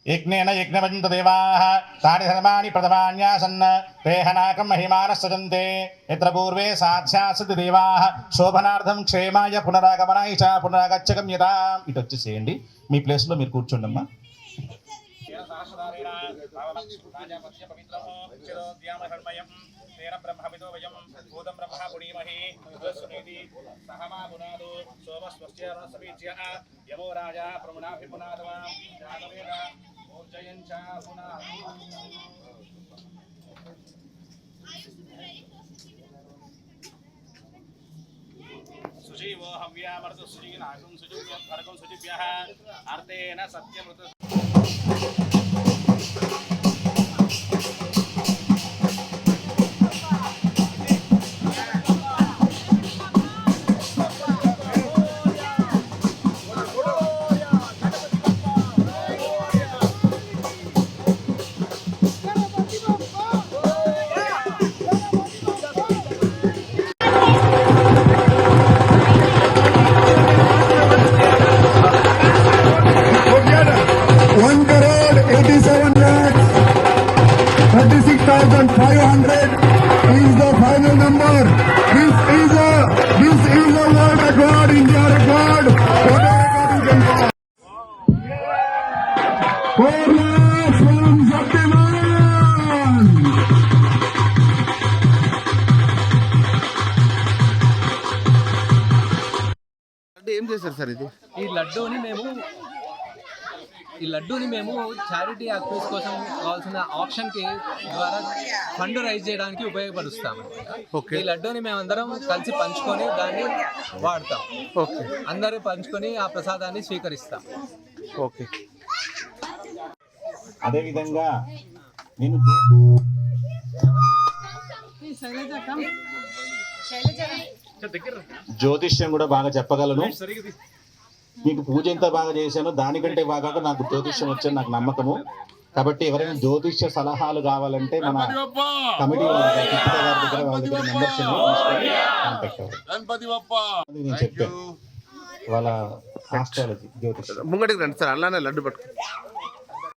यज्ञेन यज्ञवन्त देवाः तानि धर्माणि प्रथमान्यासन् तेहनाकं महिमानः सजन्ते यत्र पूर्वे साध्यासति देवाः శోభనార్థం క్షేమాయ పునరాగమనాయ చ పునరాగచ్చగమ్యతాం. ఇటు వచ్చేసేయండి, మీ ప్లేస్లో మీరు కూర్చోండమ్మా. सुजीवो हव्यामर्त सुजीनागं सुजीव्यं भरगं सुजीभ्यः अर्थेन सत्यमृत is the final number. This is a world record, India record. What a record you can call. 4 lakhs from Shaktiman. ఏం చేశారు సార్ ఇది? ఈ లడ్డూని మేము చారిటీ యాక్టివిటీస్ కోసం కావాల్సిన ఆప్షన్ కి ద్వారా ఫండ్ రైజ్ చేయడానికి ఉపయోగపరుస్తాము. ఈ లడ్డూని మేము అందరం కలిసి పంచుకొని దాన్ని వాడతాం. అందరూ పంచుకొని ఆ ప్రసాదాన్ని స్వీకరిస్తాం. ఓకే. అదేవిధంగా నేను జ్యోతిష్యం కూడా బాగా చెప్పగలను. మీకు పూజ ఎంత బాగా చేశానో దానికంటే బాగా నాకు జ్యోతిష్యం వచ్చని నాకు నమ్మకము. కాబట్టి ఎవరైనా జ్యోతిష్య సలహాలు కావాలంటే మన కమిటీ వాళ్ళ దగ్గర మెంబర్స్ కాంటాక్ట్ అవ్వాలి. నేను చెప్పాను వాళ్ళ ఆస్ట్రాలజీ జ్యోతిష్యం. ముంగడికి రండి సార్, అలానే లడ్డు పట్టుకో.